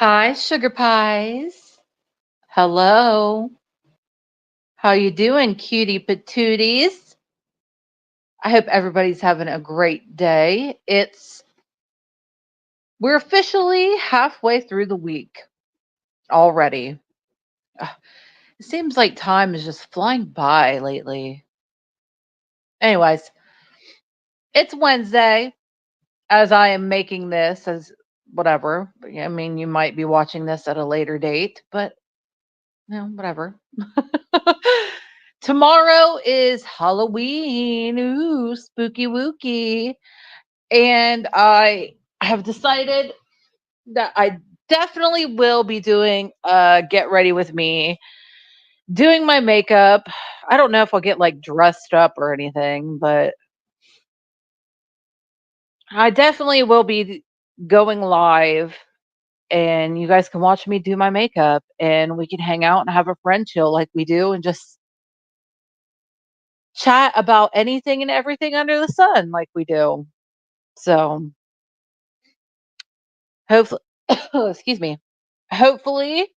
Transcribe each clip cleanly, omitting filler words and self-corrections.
Hi, sugar pies. Hello. How you doing, cutie patooties? I hope everybody's having a great day. We're officially halfway through the week already. Ugh, It seems like time is just flying by lately. Anyways, it's Wednesday as I am making this as whatever. I mean, you might be watching this at a later date, but whatever. Tomorrow is Halloween. Ooh, spooky wooky. And I have decided that I definitely will be doing get ready with me, doing my makeup. I don't know if I'll get like dressed up or anything, but I definitely will be going live and you guys can watch me do my makeup and we can hang out and have a friend chill like we do and just chat about anything and everything under the sun like we do. So, hopefully excuse me. Hopefully,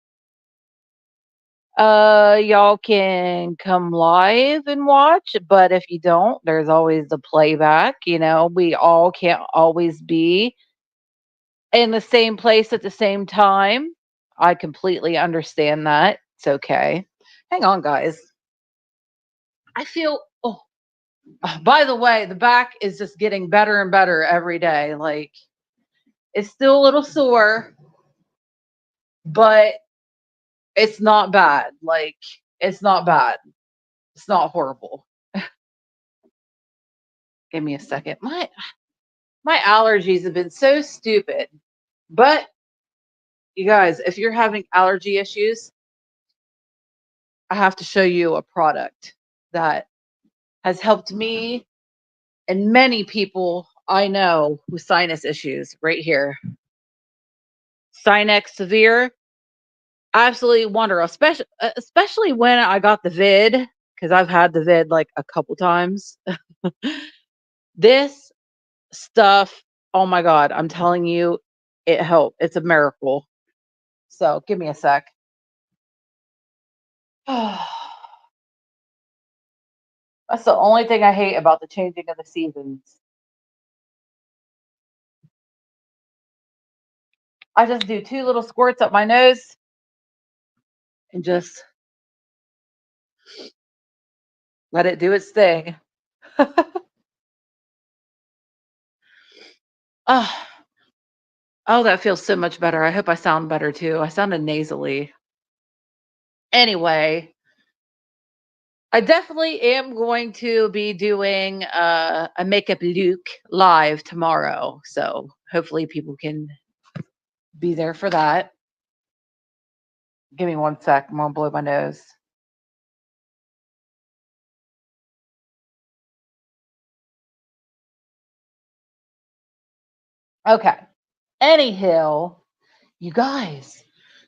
y'all can come live and watch, but if you don't, there's always the playback, we all can't always be in the same place at the same time. I completely understand that. It's okay. Hang on, guys. I feel by the way, the back is just getting better and better every day. Like it's still a little sore, but it's not bad. Like it's not bad. It's not horrible. Give me a second. My allergies have been so stupid. But you guys, if you're having allergy issues, I have to show you a product that has helped me and many people I know with sinus issues right here. Sinex Severe, absolutely wonderful, especially when I got the vid because I've had the vid like a couple times. This stuff, oh my god, I'm telling you, it helped. It's a miracle. So give me a sec. That's the only thing I hate about the changing of the seasons. I just do two little squirts up my nose and just let it do its thing. Oh, oh, that feels so much better. I hope I sound better too. I sounded nasally. Anyway, I definitely am going to be doing a makeup look live tomorrow. So hopefully people can be there for that. Give me one sec. I'm going to blow my nose. Okay. Anyhow, you guys,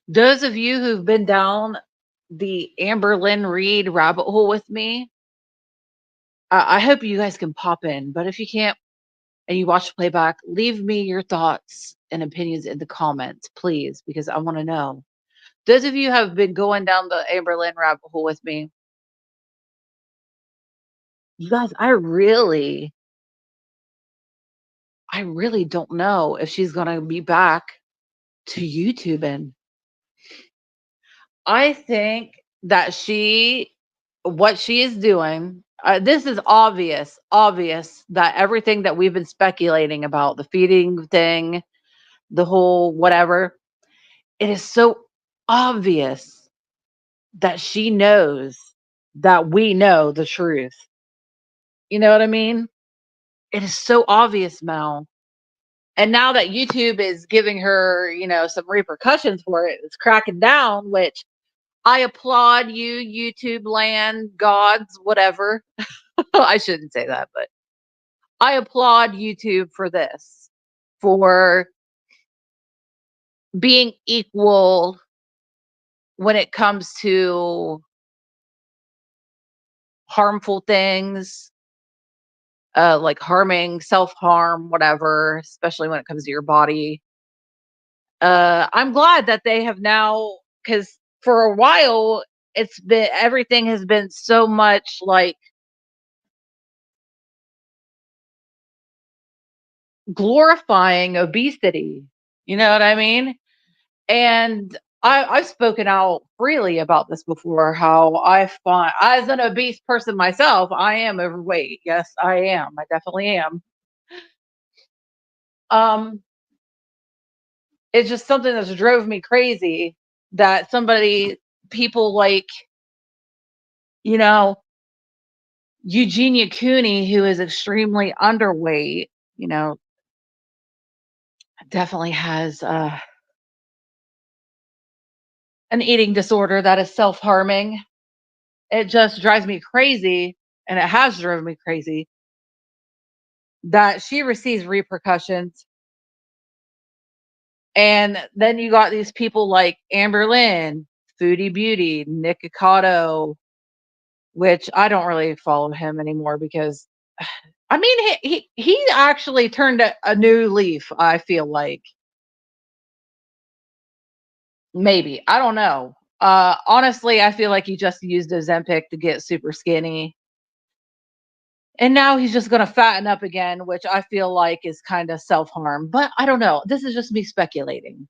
those of you who've been down the Amberlynn Reid rabbit hole with me, I hope you guys can pop in. But if you can't and you watch the playback, leave me your thoughts and opinions in the comments, please, because I want to know. Those of you who have been going down the Amberlynn rabbit hole with me, you guys, I really don't know if she's going to be back to YouTube. And I think that what she is doing, this is obvious that everything that we've been speculating about, the feeding thing, the whole whatever, it is so obvious that she knows that we know the truth. You know what I mean? It is so obvious, Mel. And now that YouTube is giving her, some repercussions for it, it's cracking down, which I applaud you, YouTube land, gods, whatever. I shouldn't say that, but I applaud YouTube for this, for being equal when it comes to harmful things, like harming, self harm, whatever, especially when it comes to your body. I'm glad that they have now, because for a while it's been everything has been so much like glorifying obesity. You know what I mean? And I've spoken out freely about this before. How I find, as an obese person myself, I am overweight. Yes, I am. I definitely am. Um, it's just something that's drove me crazy that people like, you know, Eugenia Cooney, who is extremely underweight, you know, definitely has an eating disorder that is self harming. It just drives me crazy, and it has driven me crazy that she receives repercussions. And then you got these people like Amberlynn, Foodie Beauty, Nick Ocado, which I don't really follow him anymore because I mean he actually turned a new leaf, I feel like. Maybe. I don't know. Honestly, I feel like he just used Ozempic to get super skinny. And now he's just going to fatten up again, which I feel like is kind of self harm. But I don't know. This is just me speculating.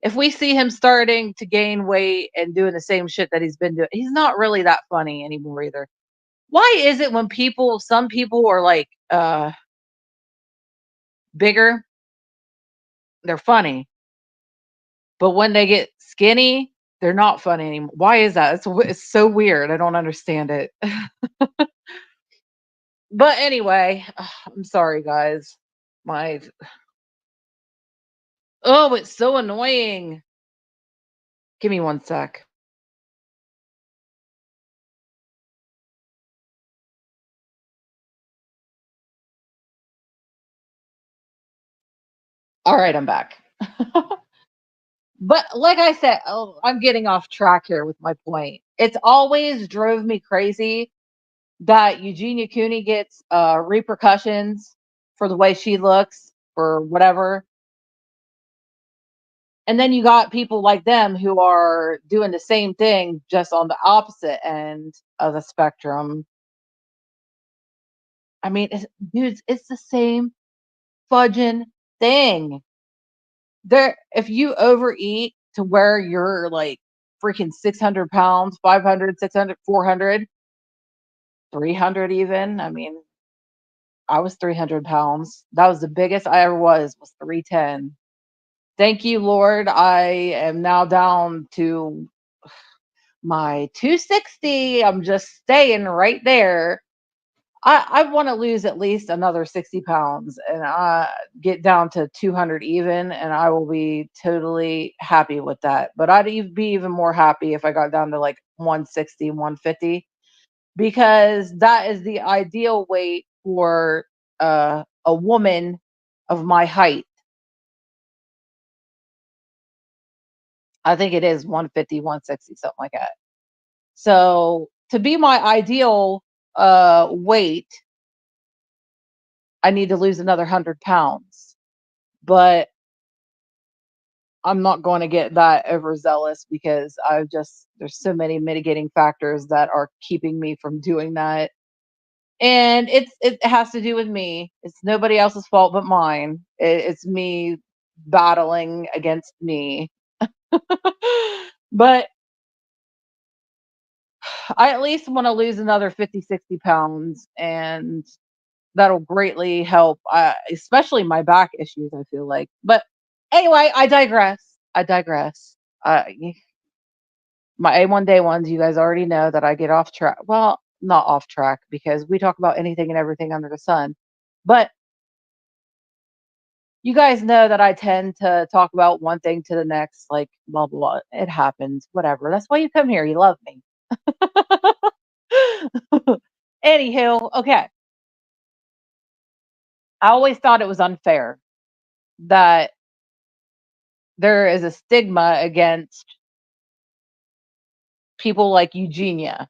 If we see him starting to gain weight and doing the same shit that he's been doing, he's not really that funny anymore either. Why is it when some people are like bigger, they're funny, but when they get skinny, they're not funny anymore? Why is that? It's so weird. I don't understand it. But anyway, I'm sorry, guys. My Oh, it's so annoying. Give me one sec. All right, I'm back. But like I said, oh, I'm getting off track here with my point. It's always drove me crazy that Eugenia Cooney gets repercussions for the way she looks, for whatever. And then you got people like them who are doing the same thing, just on the opposite end of the spectrum. I mean, dudes, it's the same fudging thing. If you overeat to where you're like freaking 600 pounds, 500, 600, 400, 300 even. I mean, I was 300 pounds. That was the biggest I ever was 310. Thank you, Lord. I am now down to my 260. I'm just staying right there. I want to lose at least another 60 pounds and get down to 200 even, and I will be totally happy with that. But be even more happy if I got down to like 160, 150, because that is the ideal weight for a woman of my height. I think it is 150, 160, something like that. So to be my ideal weight, I need to lose another 100 pounds. But I'm not going to get that overzealous because there's so many mitigating factors that are keeping me from doing that. And it has to do with me. It's nobody else's fault but mine. It's me battling against me. But I at least want to lose another 50, 60 pounds, and that'll greatly help, especially my back issues, I feel like. But anyway, I digress. I digress. Uh, my A1 day ones, you guys already know that I get off track. Well, not off track because we talk about anything and everything under the sun. But you guys know that I tend to talk about one thing to the next, like blah blah. Blah. It happens, whatever. That's why you come here. You love me. Anywho, okay. I always thought it was unfair that there is a stigma against people like Eugenia,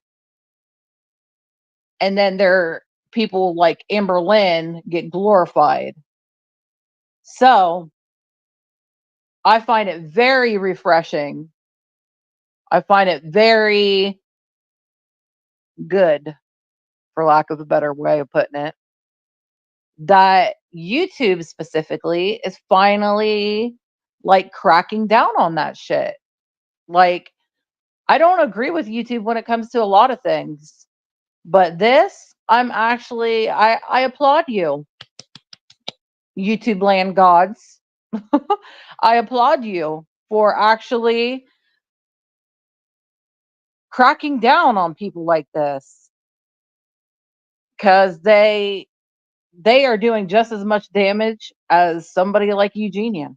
and then people like Amberlynn get glorified. So I find it very refreshing. I find it very good, for lack of a better way of putting it, that YouTube specifically is finally like cracking down on that shit. Like, I don't agree with YouTube when it comes to a lot of things, but this, I applaud you, YouTube land gods. I applaud you for actually cracking down on people like this, because they are doing just as much damage as somebody like Eugenia.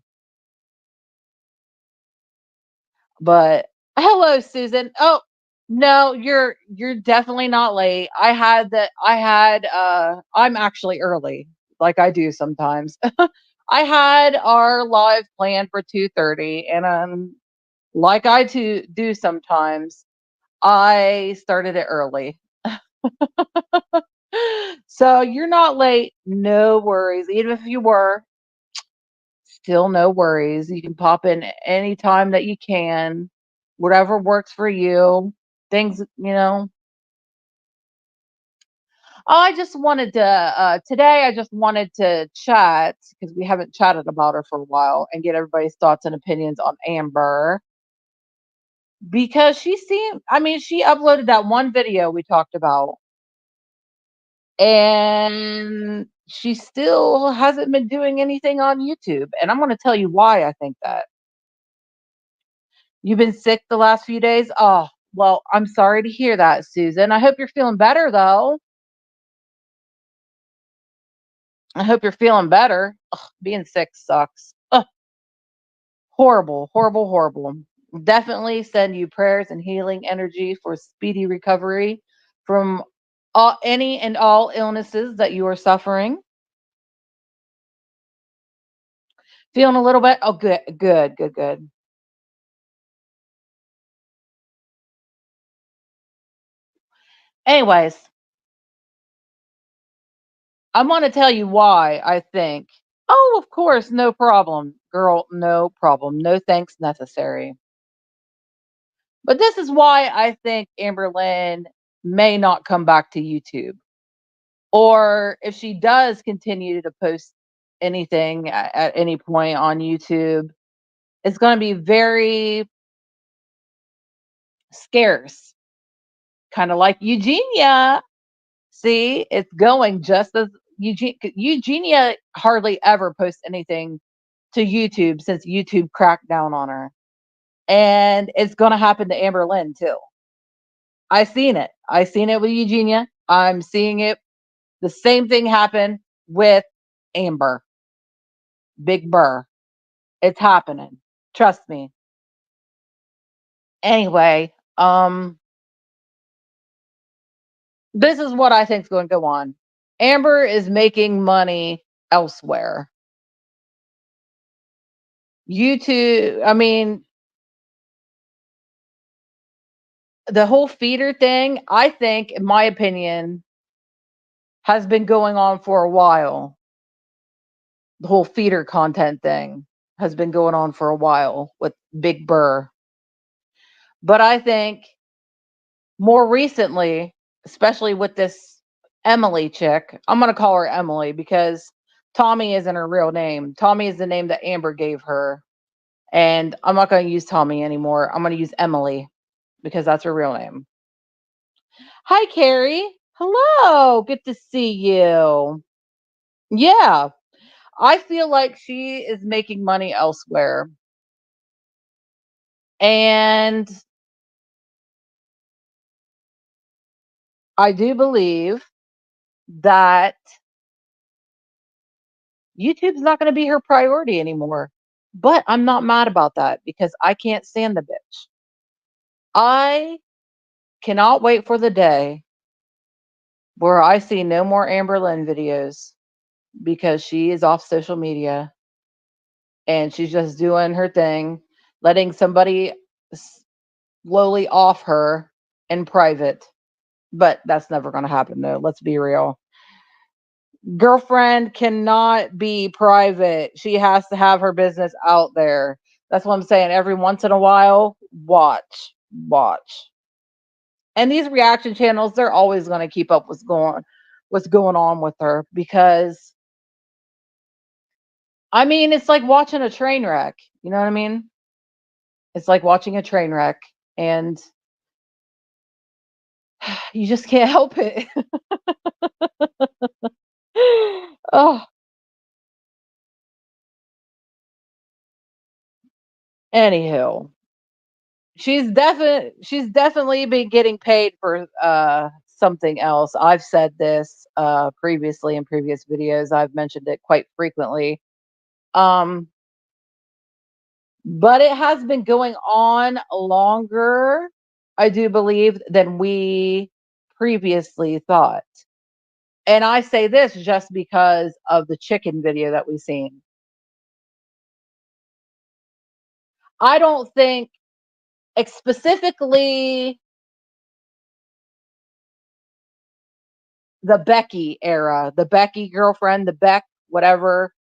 But hello, Susan. Oh, no, you're definitely not late. I'm actually early, like I do sometimes. I had our live planned for 2:30, and like I do sometimes, I started it early. So you're not late. No worries. Even if you were, still no worries. You can pop in anytime that you can, whatever works for you. Things, I just wanted to, today, I just wanted to chat because we haven't chatted about her for a while and get everybody's thoughts and opinions on Amber, because she uploaded that one video we talked about, and she still hasn't been doing anything on YouTube. And I'm going to tell you why I think that. You've been sick the last few days? Oh, well, I'm sorry to hear that, Susan. I hope you're feeling better, though. I hope you're feeling better. Ugh, being sick sucks. Ugh, horrible, horrible, horrible. Definitely send you prayers and healing energy for speedy recovery from any and all illnesses that you are suffering. Feeling a little bit? Oh, good, good, good, good. Anyways, I'm going to tell you why I think. Oh, of course, no problem, girl, no problem. No thanks necessary. But this is why I think Amberlynn may not come back to YouTube. Or if she does continue to post anything at any point on YouTube, it's going to be very scarce, kind of like Eugenia. See, it's going just as Eugenia hardly ever posts anything to YouTube since YouTube cracked down on her. And it's going to happen to Amberlynn too. I seen it with Eugenia. I'm seeing it. The same thing happen with Amber, Big Burr. It's happening. Trust me. Anyway, this is what I think is going to go on. Amber is making money elsewhere. YouTube, I mean, the whole feeder thing, I think, in my opinion, has been going on for a while. The whole feeder content thing has been going on for a while with Big Burr. But I think more recently, especially with this Emily chick, I'm going to call her Emily because Tommy isn't her real name. Tommy is the name that Amber gave her. And I'm not going to use Tommy anymore. I'm going to use Emily because that's her real name. Hi, Carrie. Hello. Good to see you. Yeah. I feel like she is making money elsewhere. And I do believe that YouTube's not going to be her priority anymore. But I'm not mad about that because I can't stand the bitch. I cannot wait for the day where I see no more Amberlynn videos because she is off social media and she's just doing her thing, letting somebody slowly off her in private. But that's never going to happen, though. Let's be real. Girlfriend cannot be private. She has to have her business out there. That's what I'm saying. Every once in a while, watch. And these reaction channels, they're always going to keep up what's going on with her because I mean, it's like watching a train wreck. You know what I mean? It's like watching a train wreck and you just can't help it. Oh, anywho, she's definitely been getting paid for something else. I've said this previously in previous videos. I've mentioned it quite frequently. Um but it has been going on longer, I do believe, than we previously thought. And I say this just because of the chicken video that we've seen. I don't think specifically the Becky era, the Becky girlfriend, the Beck, whatever,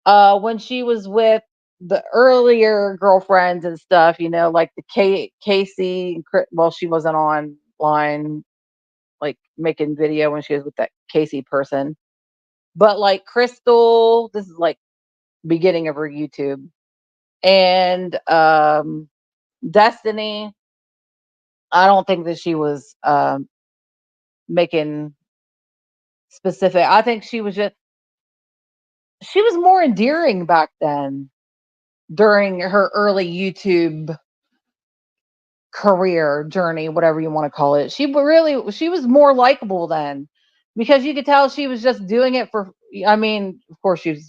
when she was with the earlier girlfriends and stuff, like the Casey, well, she wasn't online, like making video when she was with that Casey person, but like Crystal, this is like beginning of her YouTube, and Destiny. I don't think that she was making specific. I think she was more endearing back then during her early YouTube career journey, whatever you want to call it. She was more likable then because you could tell she was just doing it for, I mean, of course you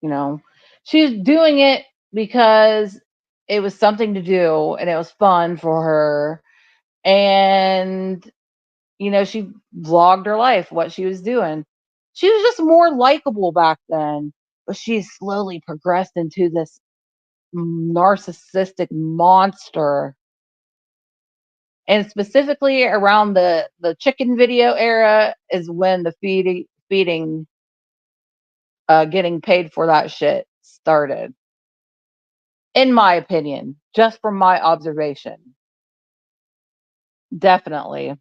know, she's doing it because it was something to do and it was fun for her. And she vlogged her life, what she was doing. She was just more likable back then, but she slowly progressed into this narcissistic monster. And specifically around the chicken video era is when the feeding getting paid for that shit started, in my opinion, just from my observation. Definitely.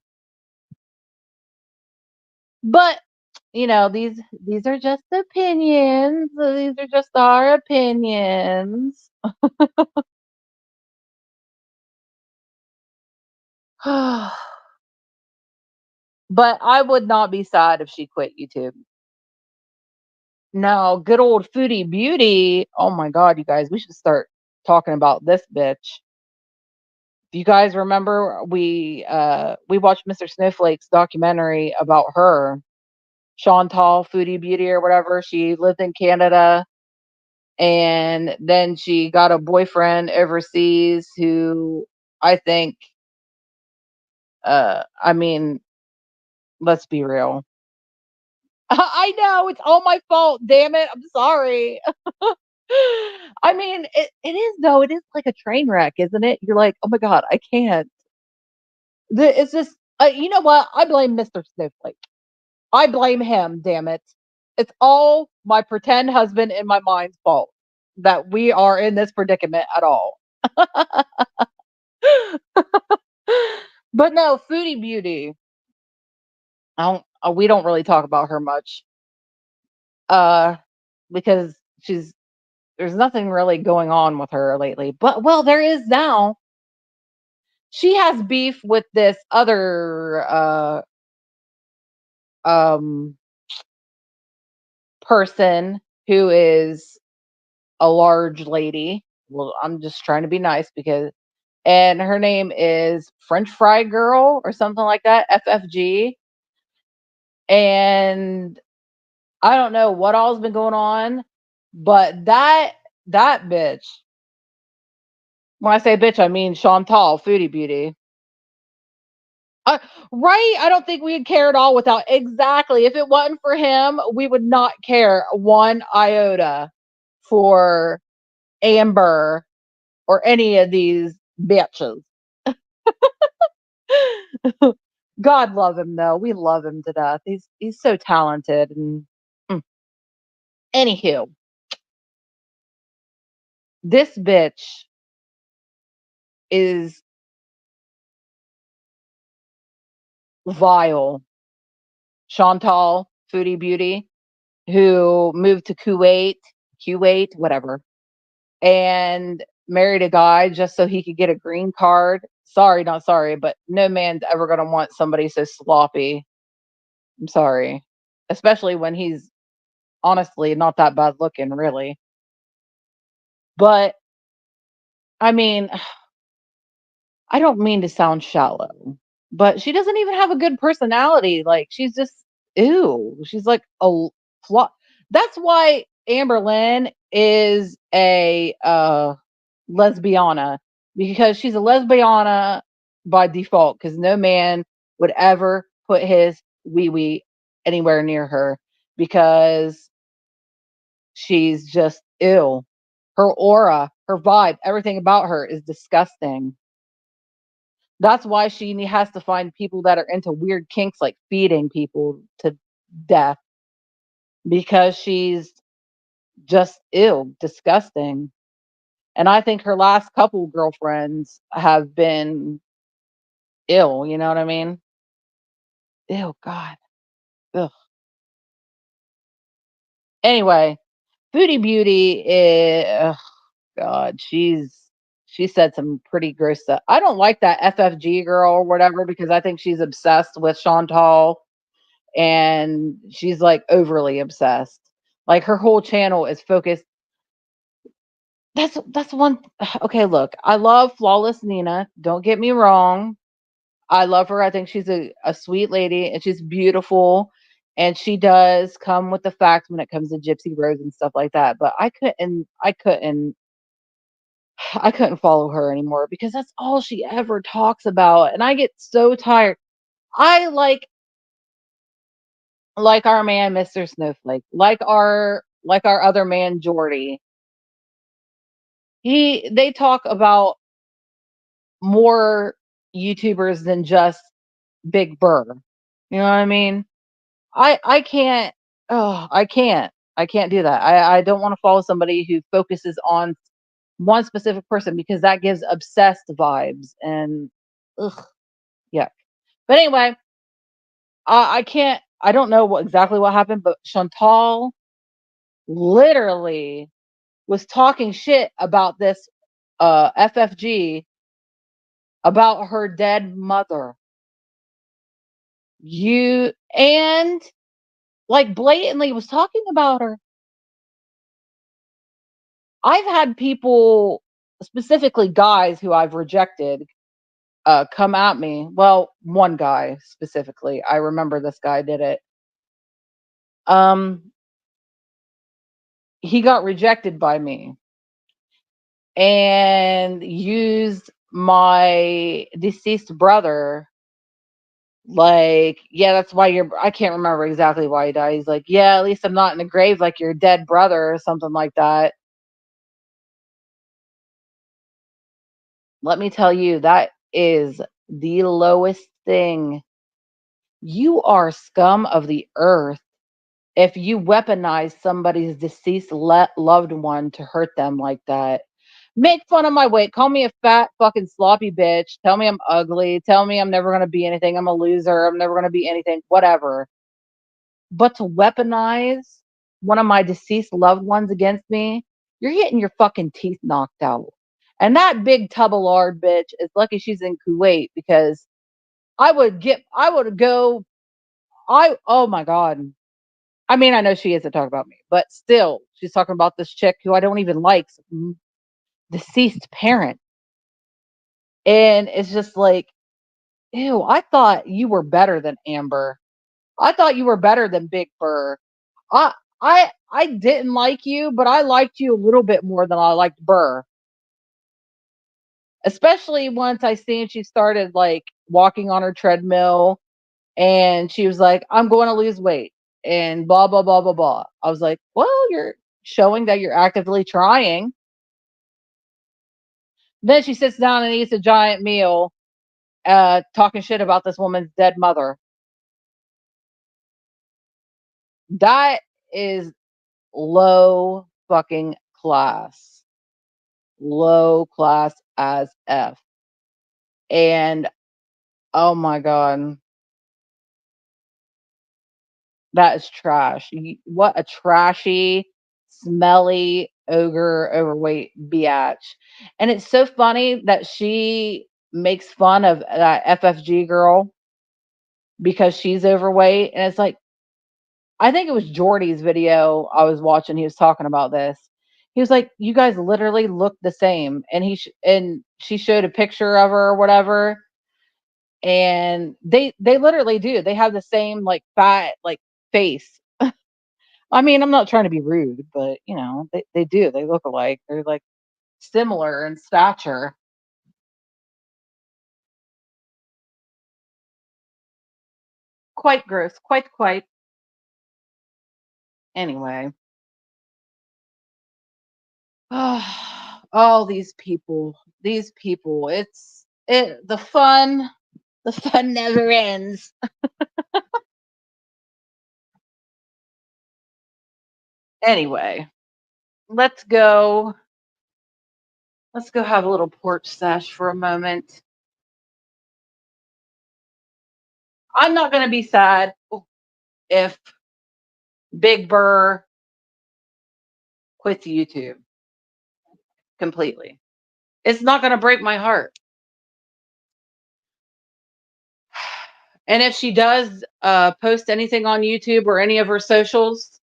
But these are just opinions. These are just our opinions. But I would not be sad if she quit YouTube. No, good old Foodie Beauty. Oh my god, you guys, we should start talking about this bitch. If you guys remember, we watched Mr. Snowflake's documentary about her, Chantal Foodie Beauty or whatever. She lived in Canada and then she got a boyfriend overseas who I think I mean, let's be real. I know it's all my fault, damn it. I'm sorry. I mean, it is though. It is like a train wreck, isn't it? You're like, oh my god, I can't. It's just, you know what? I blame Mr. Snowflake. I blame him. Damn it! It's all my pretend husband in my mind's fault that we are in this predicament at all. But no, Foodie Beauty. I don't. We don't really talk about her much, uh, because she's there's nothing really going on with her lately. But well, there is now. She has beef with this other um person who is a large lady. Well, I'm just trying to be nice because and her name is French Fry Girl or something like that, FFG. And I don't know what all's been going on, but that bitch. When I say bitch, I mean Chantal, Foodie Beauty. Right? I don't think we'd care at all without exactly. If it wasn't for him, we would not care one iota for Amber or any of these bitches. God love him though. We love him to death. He's so talented and mm. Anywho, This bitch is vile. Chantal Foodie Beauty, who moved to Kuwait, whatever, and married a guy just so he could get a green card. Sorry, not sorry, but no man's ever going to want somebody so sloppy. I'm sorry. Especially when he's honestly not that bad looking, really. But I mean, I don't mean to sound shallow, but she doesn't even have a good personality. Like, she's just, ew. She's like a flaw. That's why Amberlynn is a lesbiana, because she's a lesbiana by default, because no man would ever put his wee wee anywhere near her, because she's just ill. Her aura, her vibe, everything about her is disgusting. That's why she has to find people that are into weird kinks like feeding people to death, because she's just ill, disgusting. And I think her last couple girlfriends have been ill, you know what I mean? Ew, God. Ugh. Anyway, Foodie Beauty is, ugh, God, she said some pretty gross stuff. I don't like that FFG girl or whatever, because I think she's obsessed with Chantal, and she's like overly obsessed. Like, her whole channel is focused. That's one. Okay, look, I love Flawless Nina. Don't get me wrong. I love her. I think she's a sweet lady, and she's beautiful. And she does come with the facts when it comes to Gypsy Rose and stuff like that. But I couldn't follow her anymore, because that's all she ever talks about. And I get so tired. I like our man, Mr. Snowflake, like our other man, Jordy. They talk about more YouTubers than just Big Burr. You know what I mean? I can't. Oh, I can't do that. I don't want to follow somebody who focuses on one specific person, because that gives obsessed vibes, and ugh, yuck. But anyway, I can't. I don't know exactly what happened, but Chantal literally was talking shit about this FFG, about her dead mother. You and like blatantly was talking about her. I've had people, specifically guys who I've rejected, come at me. Well, one guy specifically, I remember this guy did it. Um, he got rejected by me and used my deceased brother. Like, yeah, that's why I can't remember exactly why he died. He's like, yeah, at least I'm not in the grave like your dead brother, or something like that. Let me tell you, that is the lowest thing. You are scum of the earth if you weaponize somebody's deceased loved one to hurt them like that. Make fun of my weight, call me a fat fucking sloppy bitch, tell me I'm ugly, tell me I'm never going to be anything, I'm a loser, I'm never going to be anything, whatever. But to weaponize one of my deceased loved ones against me, you're getting your fucking teeth knocked out. And that big tub of lard bitch is lucky she's in Kuwait, because I would go, oh my God. I mean, I know she isn't talking about me, but still, she's talking about this chick who I don't even like, deceased parent. And it's just like, ew, I thought you were better than Amber. I thought you were better than Big Burr. I I didn't like you, but I liked you a little bit more than I liked Burr. Especially once I seen she started like walking on her treadmill, and she was like, I'm going to lose weight and blah blah blah blah blah. I was like, well, you're showing that you're actively trying. Then she sits down and eats a giant meal, talking shit about this woman's dead mother. That is low fucking class. low class as F. And oh my God, that is trash. What a trashy, smelly, ogre, overweight biatch. And it's so funny that she makes fun of that FFG girl because she's overweight. And it's like, I think it was Jordy's video I was watching. He was talking about this. He was like, "You guys literally look the same," and and she showed a picture of her or whatever, and they literally do. They have the same like fat like face. I mean, I'm not trying to be rude, but they do. They look alike. They're like similar in stature. Quite gross. Quite. Anyway, all these people. These people. The fun never ends. Anyway, let's go. Let's go have a little porch sesh for a moment. I'm not going to be sad if Big Burr quits YouTube completely. It's not going to break my heart. And if she does post anything on YouTube or any of her socials,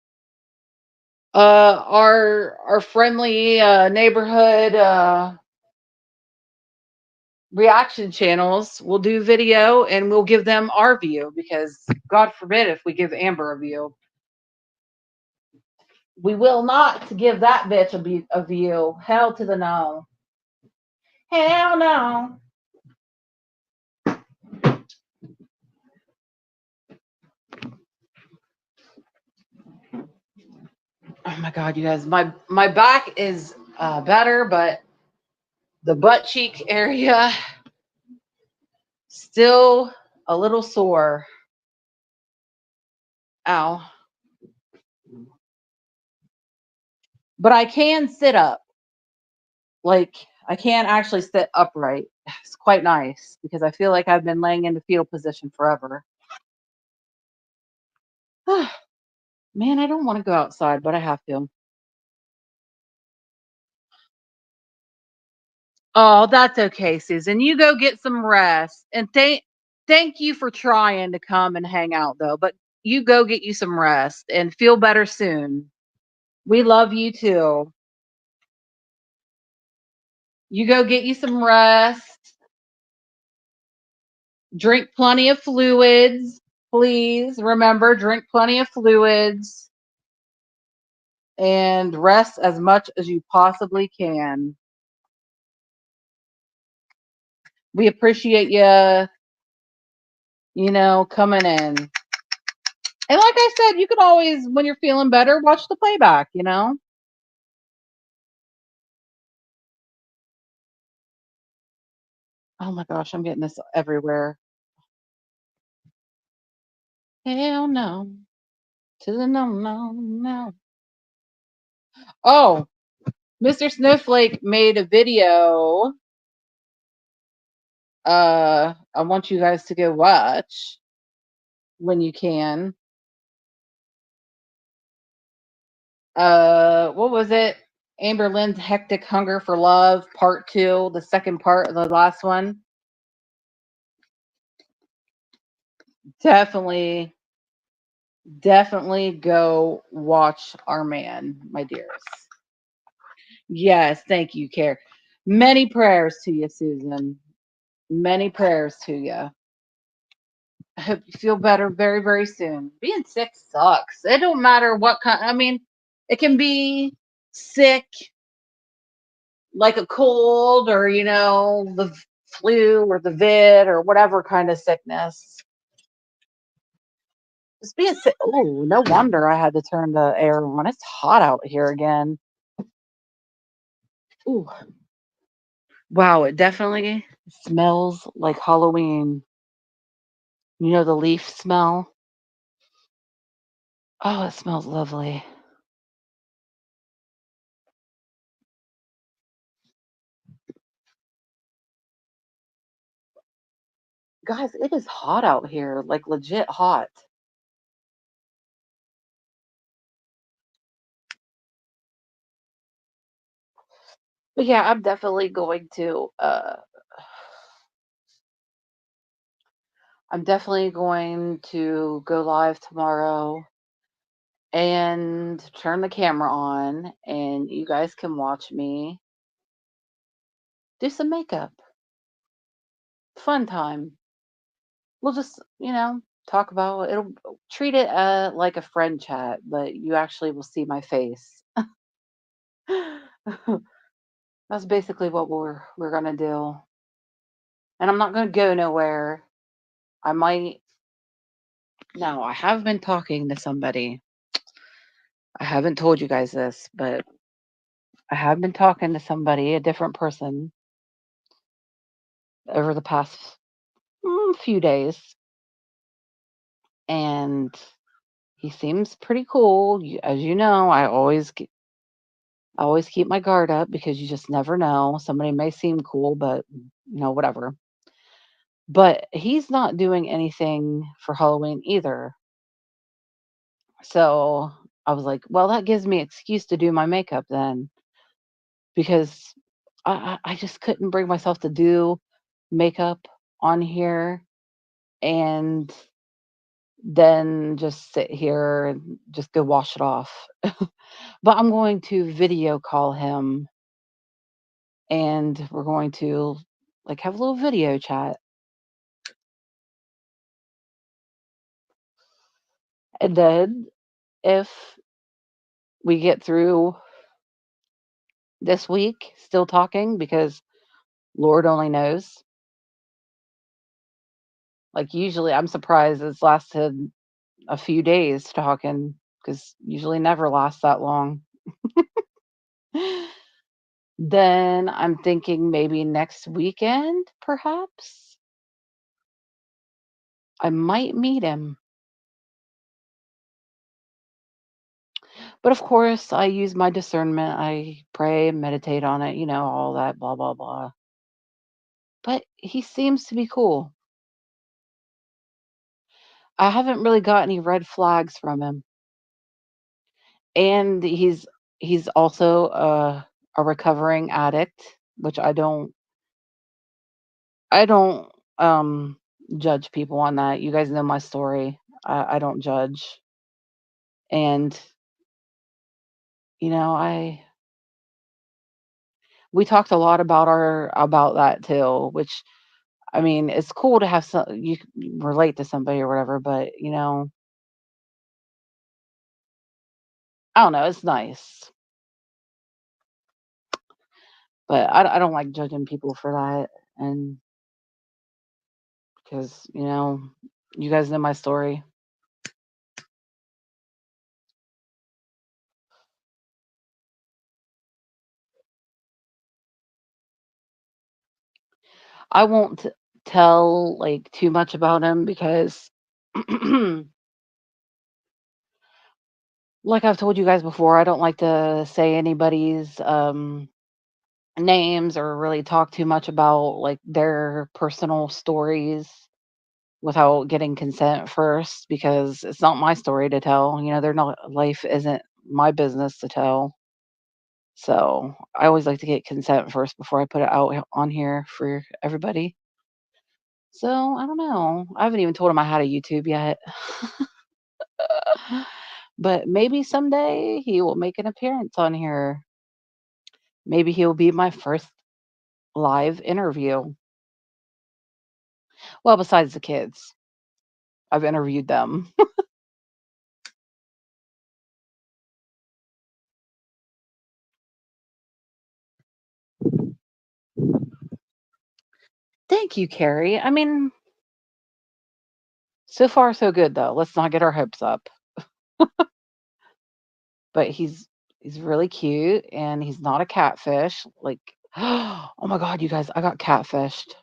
our friendly neighborhood reaction channels will do video and we'll give them our view because God forbid if we give Amber a view. We will not give that bitch a view. Hell to the no. Hell no. Oh my God, you guys, my back is better, but the butt cheek area still a little sore. Ow. But I can sit up. Like I can actually sit upright. It's quite nice because I feel like I've been laying in the fetal position forever. Man, I don't want to go outside, but I have to. Oh, that's okay, Susan. You go get some rest. And thank you for trying to come and hang out though. But you go get you some rest and feel better soon. We love you too. You go get you some rest. Drink plenty of fluids. Please remember, drink plenty of fluids and rest as much as you possibly can. We appreciate coming in. And like I said, you can always, when you're feeling better, watch the playback. Oh my gosh, I'm getting this everywhere. Hell no. To the no, no, no. Oh, Mr. Snowflake made a video. I want you guys to go watch when you can. What was it? Amberlynn's Hectic Hunger for Love, part 2, the second part of the last one. Definitely, definitely go watch our man, my dears. Yes, thank you, Care. Many prayers to you, Susan. Many prayers to you. I hope you feel better very, very soon. Being sick sucks. It don't matter what kind. I mean, it can be sick, like a cold, or the flu or the vid or whatever kind of sickness. Just being sick. Oh, no wonder I had to turn the air on. It's hot out here again. Ooh, wow! It definitely smells like Halloween. The leaf smell. Oh, it smells lovely. Guys, it is hot out here, like legit hot. But yeah, I'm definitely going to go live tomorrow and turn the camera on, and you guys can watch me do some makeup. Fun time. We'll just, talk about it'll treat it like a friend chat, but you actually will see my face. That's basically what we're gonna do. And I'm not gonna go nowhere. I might No, I have been talking to somebody. I haven't told you guys this, but I have been talking to somebody, a different person, over the past few days, and he seems pretty cool. As you know, I always keep my guard up because you just never know. Somebody may seem cool, but whatever. But he's not doing anything for Halloween either. So I was like, well, that gives me excuse to do my makeup then, because I just couldn't bring myself to do makeup on here and then just sit here and just go wash it off. But I'm going to video call him, and we're going to like have a little video chat. And then if we get through this week still talking, because Lord only knows, like usually I'm surprised it's lasted a few days talking, because usually never lasts that long. Then I'm thinking maybe next weekend, perhaps I might meet him. But of course, I use my discernment. I pray and meditate on it, all that blah, blah, blah. But he seems to be cool. I haven't really got any red flags from him. And he's also a recovering addict, which I don't um judge people on that. You guys know my story. I don't judge. And I we talked a lot about that too, which I mean, it's cool to have some you can relate to somebody or whatever, but I don't know, it's nice. But I don't like judging people for that, and because, you guys know my story. I won't tell like too much about him because like I've told you guys before, I don't like to say anybody's names or really talk too much about like their personal stories without getting consent first, because it's not my story to tell. Their not life isn't my business to tell. So I always like to get consent first before I put it out on here for everybody. So I don't know. I haven't even told him I had a YouTube yet. But maybe someday he will make an appearance on here. Maybe he'll be my first live interview. Well, besides the kids, I've interviewed them. Thank you, Carrie. I mean, so far so good though. Let's not get our hopes up. But he's really cute and he's not a catfish. Like, oh my god, you guys, I got catfished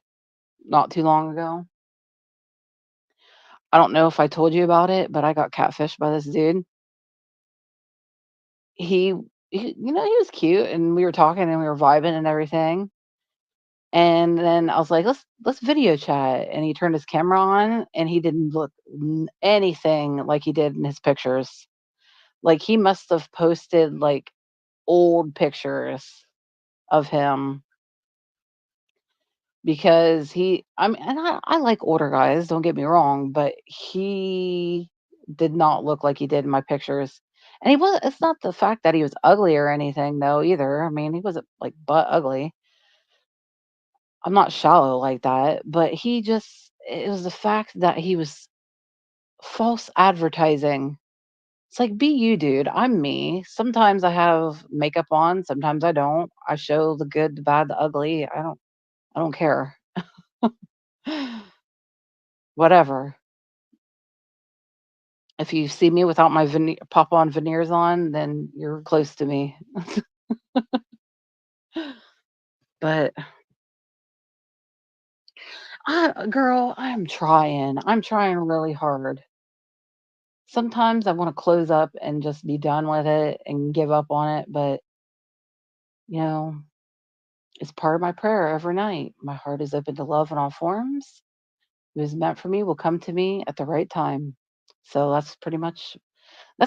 not too long ago. I don't know if I told you about it, but I got catfished by this dude. He, he was cute and we were talking and we were vibing and everything. And then I was like, "Let's video chat." And he turned his camera on, and he didn't look anything like he did in his pictures. Like, he must have posted, like, old pictures of him because I mean, and I like older guys, don't get me wrong, but he did not look like he did in my pictures. And he was it's not the fact that he was ugly or anything though either. I mean, he wasn't like butt ugly. I'm not shallow like that, but it was the fact that he was false advertising. It's like, be you, dude. I'm me. Sometimes I have makeup on, sometimes I don't. I show the good, the bad, the ugly. I don't care. Whatever. If you see me without my pop on veneers on, then you're close to me. But girl, I'm trying. I'm trying really hard. Sometimes I want to close up and just be done with it and give up on it, but you know, it's part of my prayer every night. My heart is open to love in all forms. Who is meant for me will come to me at the right time. So that's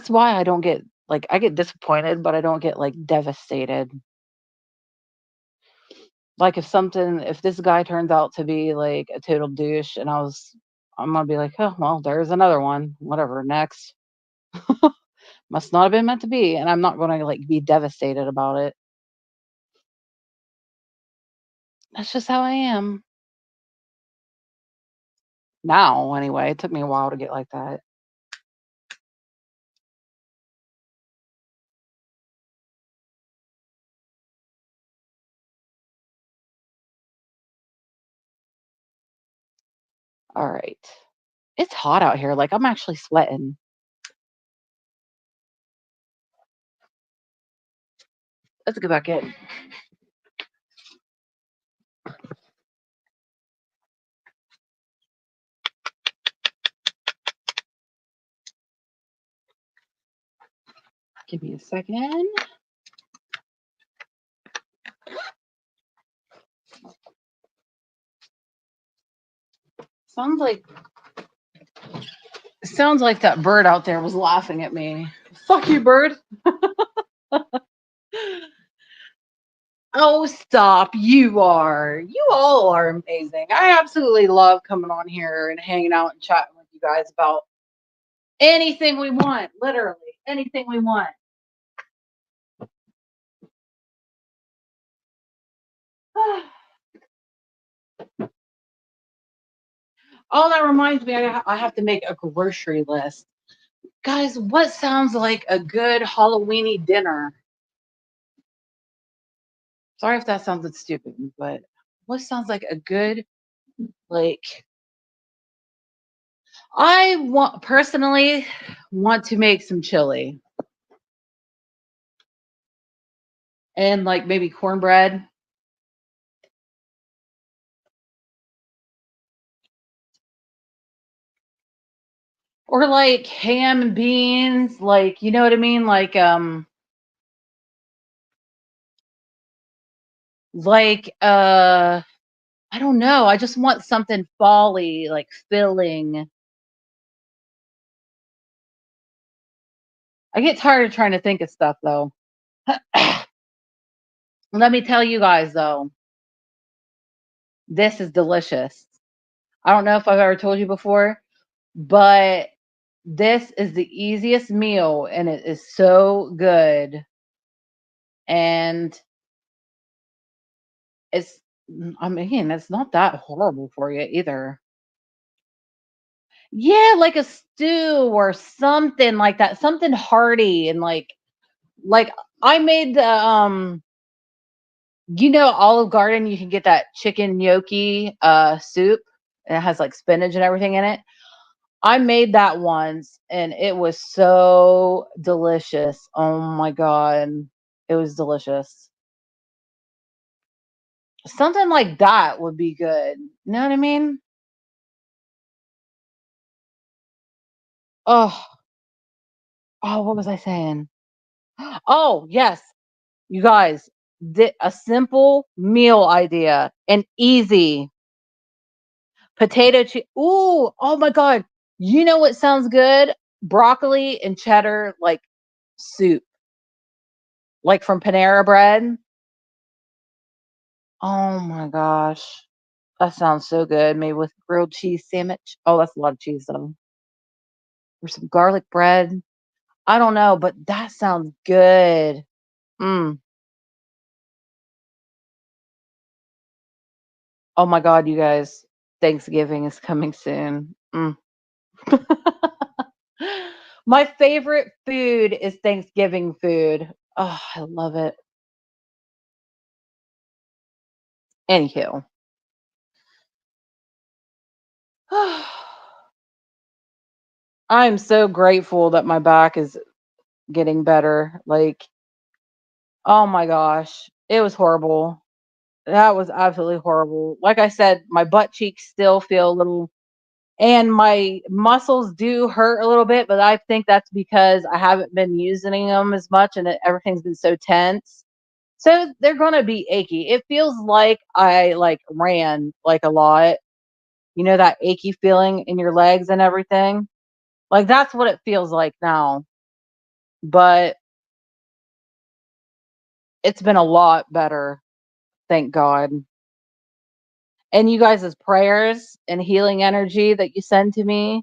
why I don't get like I get disappointed, but I don't get like devastated. Like if this guy turns out to be like a total douche and I'm gonna be like, oh well, there's another one. Whatever, next. Must not have been meant to be. And I'm not gonna like be devastated about it. That's just how I am. Now, anyway. It took me a while to get like that. All right. It's hot out here. Like I'm actually sweating. Let's go back in. Give me a second. Sounds like sounds like that bird out there was laughing at me. Fuck you, bird. Oh, stop. You are. You all are amazing. I absolutely love coming on here and hanging out and chatting with you guys about anything we want. Literally, anything we want. Oh, that reminds me, I have to make a grocery list. Guys, what sounds like a good Halloweeny dinner? Sorry if that sounded stupid, but what sounds like a good, like, I want personally want to make some chili and like maybe cornbread or like ham and beans, like you know what I mean? Like I don't know. I just want something folly, like filling. I get tired of trying to think of stuff though. Let me tell you guys though, this is delicious. I don't know if I've ever told you before, but this is the easiest meal and it is so good. And it's I mean, it's not that horrible for you either. Yeah, like a stew or something like that, something hearty and like I made the Olive Garden, you can get that chicken gnocchi soup. And it has like spinach and everything in it. I made that once and it was so delicious. Oh my god. It was delicious. Something like that would be good. You know what I mean? Oh, oh, what was I saying? Oh, yes. You guys, A simple meal idea, and easy. Potato cheese. Ooh, oh my god. You know what sounds good? Broccoli and cheddar, like, soup, like from Panera Bread. Oh my gosh. That sounds so good. Maybe with grilled cheese sandwich. Oh, that's a lot of cheese though. Or some garlic bread. I don't know, but that sounds good. Mm. Oh my god, you guys. Thanksgiving is coming soon. Mm. My favorite food is Thanksgiving food. Oh, I love it. Anywho. I'm so grateful that my back is getting better. Like, oh my gosh, it was horrible. That was absolutely horrible. Like I said, my butt cheeks still feel a little, and my muscles do hurt a little bit, but I think that's because I haven't been using them as much and everything's been so tense. So they're gonna be achy. It feels like I like ran like a lot. You know that achy feeling in your legs and everything? Like that's what it feels like now. But it's been a lot better, thank God. And you guys' prayers and healing energy that you send to me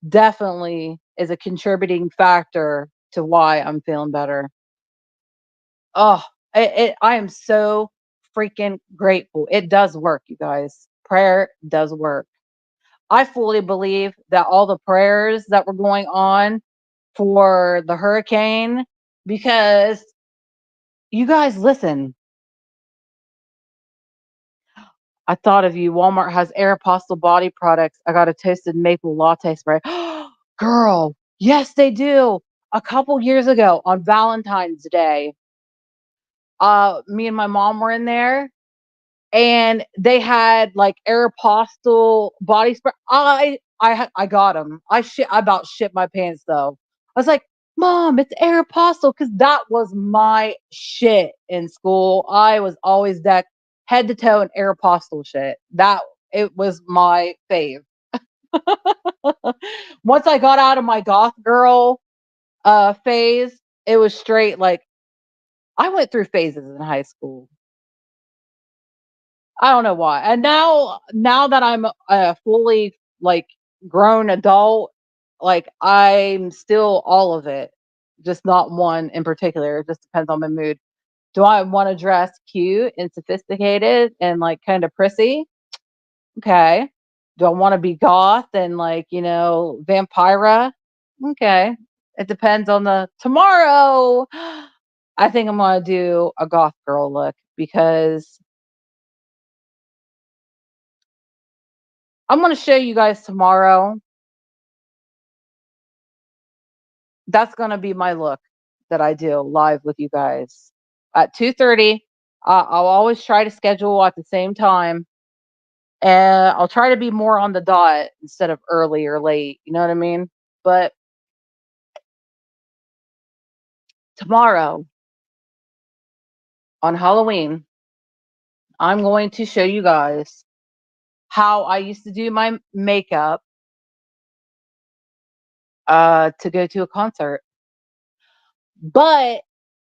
definitely is a contributing factor to why I'm feeling better. Oh, I am so freaking grateful. It does work, you guys. Prayer does work. I fully believe that all the prayers that were going on for the hurricane, because you guys listen, I thought of you. Walmart has Aeropostale body products. I got a toasted maple latte spray. Girl, yes, they do. A couple years ago on Valentine's Day, me and my mom were in there and they had like Aeropostale body spray. I got them. I about shit my pants though. I was like, "Mom, it's Aeropostale," because that was my shit in school. I was always decked head to toe in Aeropostale shit. That it was my fave. Once I got out of my goth girl phase, it was straight like I went through phases in high school. I don't know why. And now that I'm a fully like grown adult, like I'm still all of it, just not one in particular. It just depends on my mood. Do I want to dress cute and sophisticated and like kind of prissy? Okay. Do I want to be goth and like, vampira? Okay. It depends on the tomorrow. I think I'm going to do a goth girl look because I'm going to show you guys tomorrow. That's going to be my look that I do live with you guys at 2:30. I'll always try to schedule at the same time, and I'll try to be more on the dot instead of early or late. You know what I mean? But tomorrow on Halloween, I'm going to show you guys how I used to do my makeup to go to a concert. But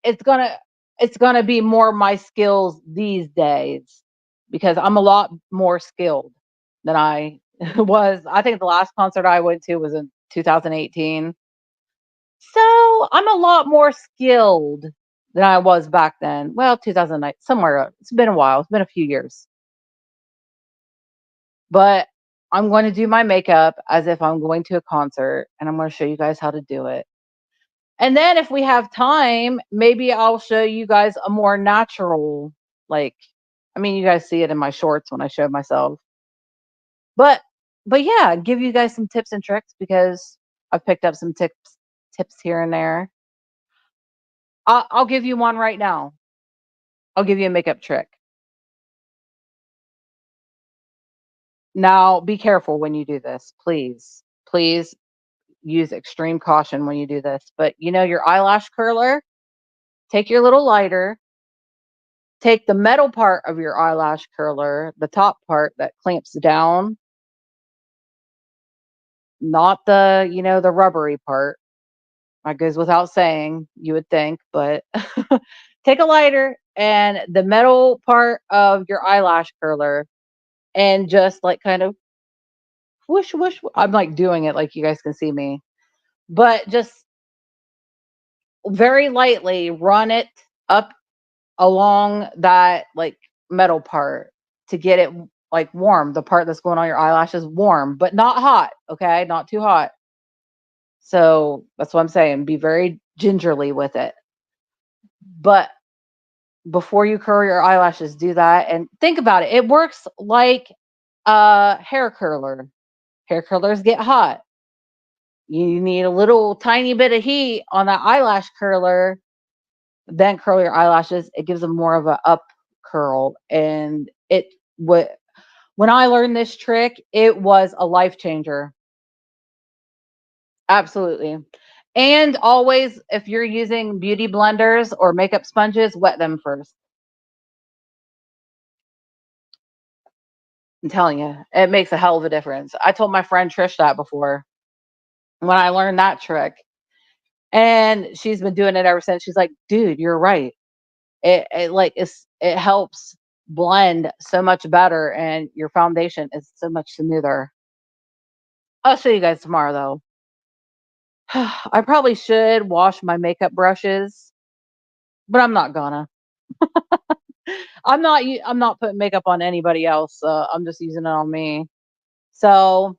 it's gonna it's gonna be more my skills these days because I'm a lot more skilled than I was. I think the last concert I went to was in 2018. So I'm a lot more skilled than I was back then. Well, 2009, somewhere. It's been a while. It's been a few years. But I'm going to do my makeup as if I'm going to a concert and I'm going to show you guys how to do it. And then if we have time, maybe I'll show you guys a more natural, like, I mean, you guys see it in my shorts when I show myself. But yeah, give you guys some tips and tricks because I've picked up some tips here and there. I'll give you one right now. I'll give you a makeup trick. Now, be careful when you do this, please. Please use extreme caution when you do this. But your eyelash curler, take your little lighter take the metal part of your eyelash curler, the top part that clamps down, not the, the rubbery part. That goes without saying, you would think, but take a lighter and the metal part of your eyelash curler and just like kind of whoosh, whoosh. I'm like doing it like you guys can see me, but just very lightly run it up along that like metal part to get it like warm. The part that's going on your eyelashes warm, but not hot. Okay. Not too hot. So that's what I'm saying. Be very gingerly with it. But before you curl your eyelashes, do that and think about it. It works like a hair curler. Hair curlers get hot. You need a little tiny bit of heat on that eyelash curler, then curl your eyelashes. It gives them more of a up curl. And when I learned this trick, it was a life changer. Absolutely. And always, if you're using beauty blenders or makeup sponges, wet them first. I'm telling you, it makes a hell of a difference. I told my friend Trish that before when I learned that trick, and she's been doing it ever since. She's like, "Dude, you're right. It helps blend so much better, and your foundation is so much smoother." I'll show you guys tomorrow, though. I probably should wash my makeup brushes, but I'm not gonna. I'm not putting makeup on anybody else. I'm just using it on me. So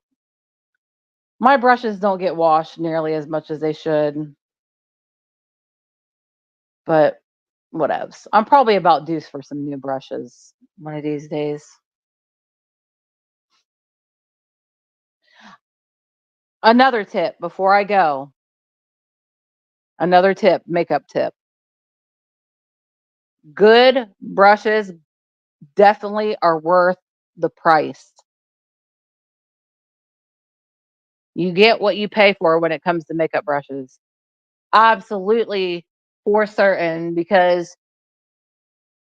my brushes don't get washed nearly as much as they should, but whatevs. I'm probably about due for some new brushes one of these days. Another tip before I go. Another tip, makeup tip. Good brushes definitely are worth the price. You get what you pay for when it comes to makeup brushes. Absolutely, for certain, because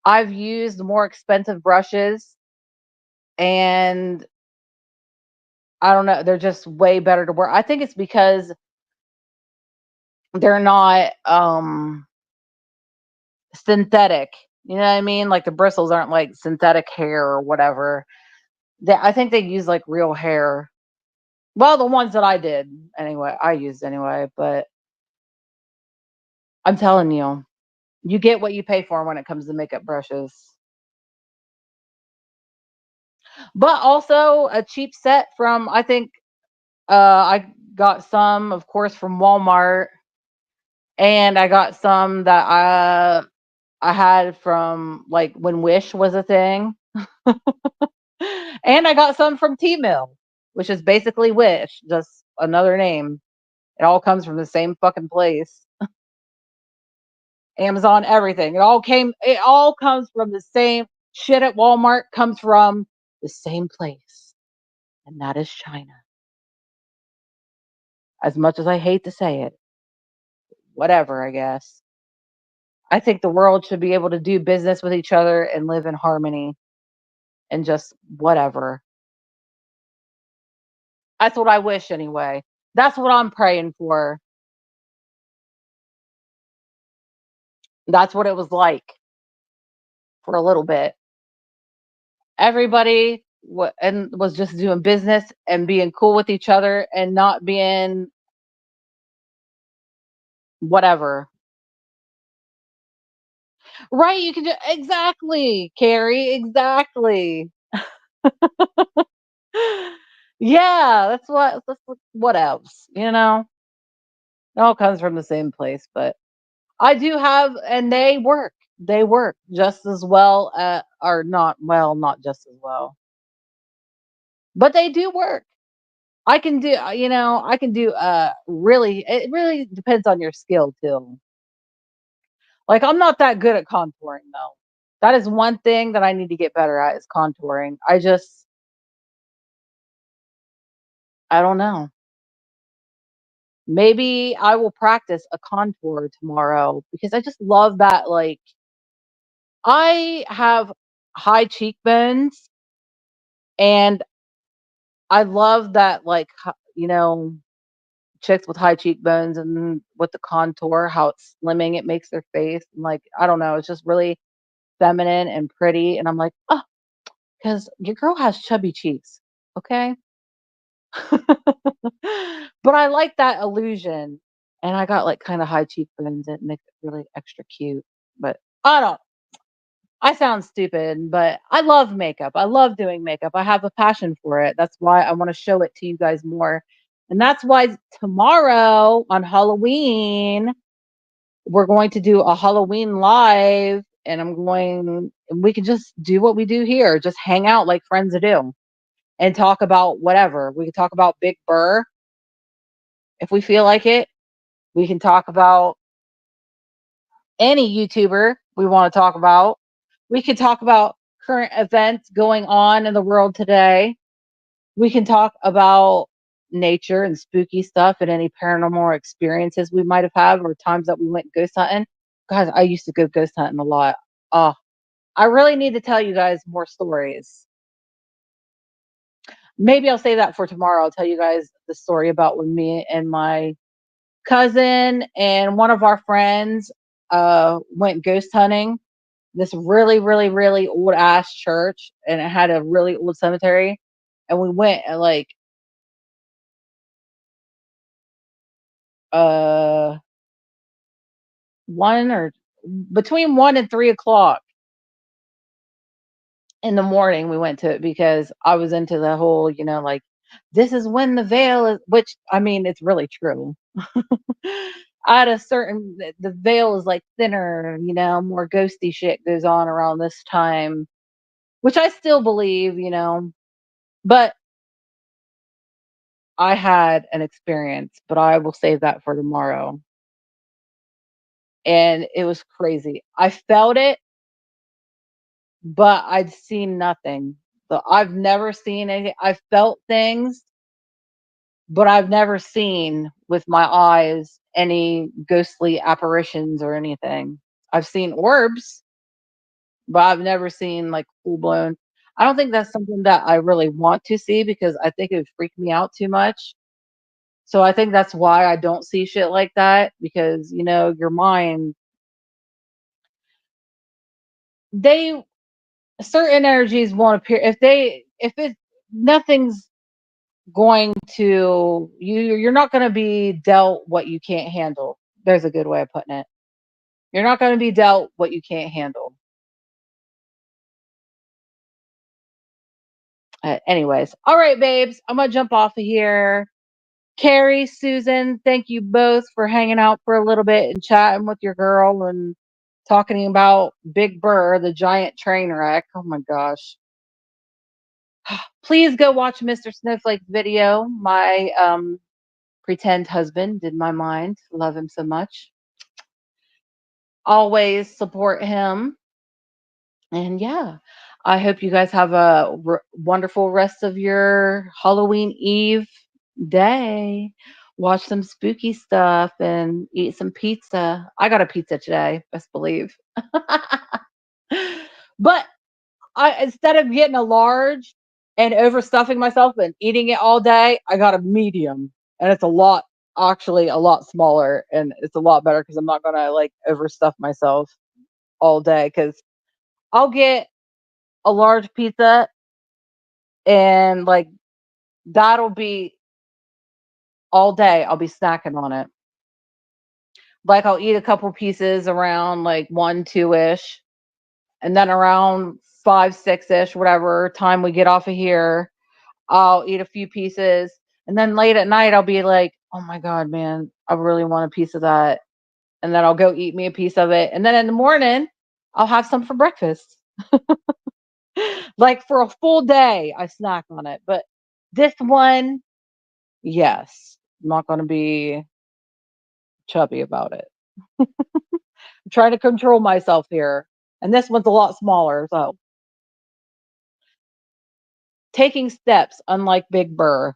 I've used more expensive brushes and I don't know, they're just way better to work. I think it's because they're not synthetic. You know what I mean? Like the bristles aren't like synthetic hair or whatever. I think they use like real hair. Well, the ones that I did anyway, I used anyway, but I'm telling you, you get what you pay for when it comes to makeup brushes. But also a cheap set from I think I got some of course from Walmart and I got some that I had from like when Wish was a thing. And I got some from T-Mill, which is basically Wish, just another name. It all comes from the same fucking place. Amazon, everything. It all comes from the same shit at Walmart comes from the same place. And that is China. As much as I hate to say it, whatever, I guess. I think the world should be able to do business with each other and live in harmony and just whatever. That's what I wish anyway. That's what I'm praying for. That's what it was like for a little bit. Everybody and was just doing business and being cool with each other and not being whatever. Right? You can do exactly, Carrie. Exactly. Yeah, what else, It all comes from the same place, but I do have and they work. They work just as well, or not well, not just as well. But they do work. I can do really it really depends on your skill too. Like I'm not that good at contouring though. That is one thing that I need to get better at is contouring. I don't know. Maybe I will practice a contour tomorrow because I just love that like I have high cheekbones, and I love that, like, chicks with high cheekbones and with the contour, how it's slimming it makes their face. And like, I don't know, it's just really feminine and pretty. And I'm like, oh, because your girl has chubby cheeks. Okay. But I like that illusion. And I got like kind of high cheekbones. It makes it really extra cute. But I don't, I sound stupid, but I love makeup. I love doing makeup. I have a passion for it. That's why I want to show it to you guys more. And that's why tomorrow on Halloween, we're going to do a Halloween live, and we can just do what we do here, just hang out like friends do and talk about whatever. We can talk about Big Burr if we feel like it. We can talk about any YouTuber we want to talk about. We can talk about current events going on in the world today. We can talk about nature and spooky stuff and any paranormal experiences we might have had or times that we went ghost hunting. Guys, I used to go ghost hunting a lot. Oh, I really need to tell you guys more stories. Maybe I'll save that for tomorrow. I'll tell you guys the story about when me and my cousin and one of our friends went ghost hunting. This really, really, really old ass church, and it had a really old cemetery. And we went at like uh one or between 1 and 3 o'clock in the morning. We went to it because I was into the whole, like, this is when the veil is, which I mean, it's really true. At a certain, the veil is like thinner, more ghosty shit goes on around this time, which I still believe, but I had an experience, but I will save that for tomorrow. And it was crazy. I felt it, but I'd seen nothing. So I've never seen any. I felt things, but I've never seen with my eyes any ghostly apparitions or anything. I've seen orbs, but I've never seen like full blown. I don't think that's something that I really want to see because I think it would freak me out too much. So I think that's why I don't see shit like that because, your mind, they certain energies won't appear if it nothing's going to you're not going to be dealt what you can't handle. There's a good way of putting it. You're not going to be dealt what you can't handle. Anyways, all right, babes, I'm gonna jump off of here. Carrie, Susan, thank you both for hanging out for a little bit and chatting with your girl and talking about Big Burr, the giant train wreck. Oh my gosh. Please go watch Mr. Snowflake's video. My pretend husband did my mind. Love him so much. Always support him. And yeah, I hope you guys have a wonderful rest of your Halloween Eve day. Watch some spooky stuff and eat some pizza. I got a pizza today, best believe. But I instead of getting a large and overstuffing myself and eating it all day, I got a medium, and it's actually a lot smaller, and it's a lot better because I'm not gonna like overstuff myself all day. Because I'll get a large pizza, and like that'll be all day. I'll be snacking on it. Like I'll eat a couple pieces around like 1, 2 ish, and then around 5, 6 ish, whatever time we get off of here, I'll eat a few pieces, and then late at night, I'll be like, "Oh my god, man, I really want a piece of that." And then I'll go eat me a piece of it, and then in the morning, I'll have some for breakfast. Like for a full day, I snack on it. But this one, yes, I'm not going to be chubby about it. I'm trying to control myself here, and this one's a lot smaller, so taking steps, unlike Big Burr.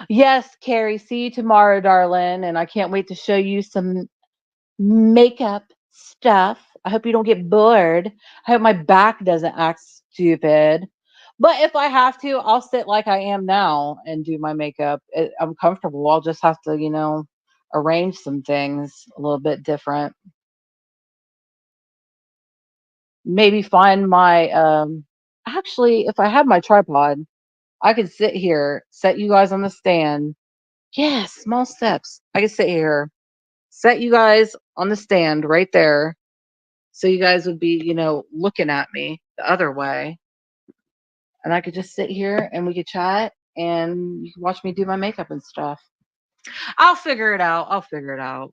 Yes, Carrie, see you tomorrow, darling. And I can't wait to show you some makeup stuff I hope you don't get bored. I hope my back doesn't act stupid. But if I have to, I'll sit like I am now and do my makeup. I'm comfortable. I'll just have to, arrange some things a little bit different. Maybe find my actually, if I had my tripod, I could sit here, set you guys on the stand. Yes, small steps. I could sit here, set you guys on the stand right there. So you guys would be, looking at me the other way. And I could just sit here and we could chat and you can watch me do my makeup and stuff. I'll figure it out. I'll figure it out.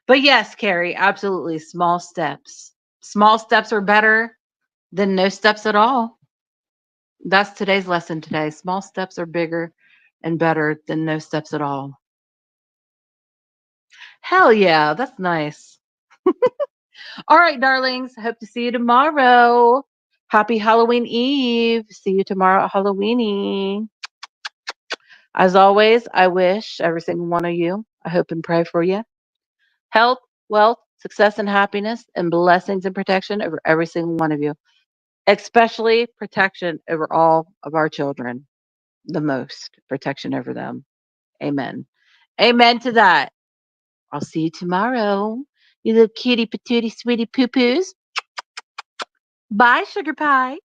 But yes, Carrie, absolutely. Small steps. Small steps are better than no steps at all. That's today's lesson today. Small steps are bigger and better than no steps at all. Hell yeah, that's nice. All right, darlings. Hope to see you tomorrow. Happy Halloween Eve. See you tomorrow at Halloweeny. As always, I wish every single one of you, I hope and pray for you, health, wealth, success, and happiness, and blessings and protection over every single one of you, especially protection over all of our children, the most protection over them. Amen. Amen to that. I'll see you tomorrow. You little kitty patootie sweetie poo poos. Bye, sugar pie.